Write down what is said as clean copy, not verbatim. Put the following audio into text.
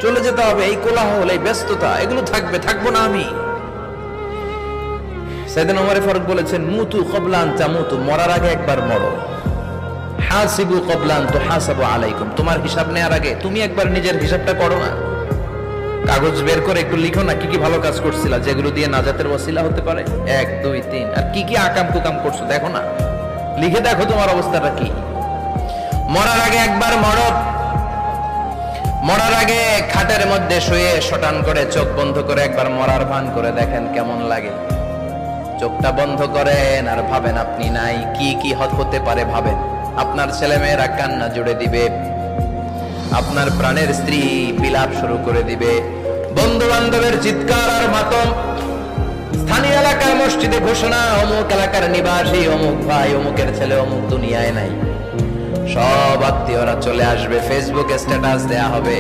চলে যেতে হবে। এই কোলাহল, এই ব্যস্ততা, এগুলো থাকবে, থাকবো না আমি। সাইয়েদনা ওমর ফারুক বলেছেন, মুতু ক্বাবলা আন তামুতু, মরার আগে একবার মরো। হাসিবু ক্বাবলা আন তুহাসাবু আলাইকুম, তোমার হিসাব নেওয়ার আগে তুমি একবার নিজের হিসাবটা করো না। কাগজ বের করে একটু লিখো না, কি কি ভালো কাজ করছিলা, যেগুলো দিয়ে নাজাতের ওসিলা হতে পারে। 1 2 3, আর কি কি আকাম কুকাম করছো দেখো না, লিখে দেখো তোমার অবস্থাটা কি। মরার আগে একবার মরো। মরার আগে খাটের মধ্যে শুয়ে শটান করে চোখ বন্ধ করে একবার মরার ভান করে দেখেন কেমন লাগে। চোখটা বন্ধ করেন আর ভাবেন আপনি নাই, কি কি হতে পারে ভাবেন। আপনার ছেলে মেয়েরা কান্না জুড়ে দিবে, আপনার প্রাণের স্ত্রী বিলাপ শুরু করে দিবে, বন্ধু বান্ধবের চিৎকার আর মাতম, স্থানীয় এলাকার মসজিদে ঘোষণা, অমুক এলাকার নিবাসী অমুক ভাই অমুকের ছেলে অমুক দুনিয়ায় নাই। সব আত্মীয়রা চলে আসবে, ফেসবুকে স্ট্যাটাস দেয়া হবে।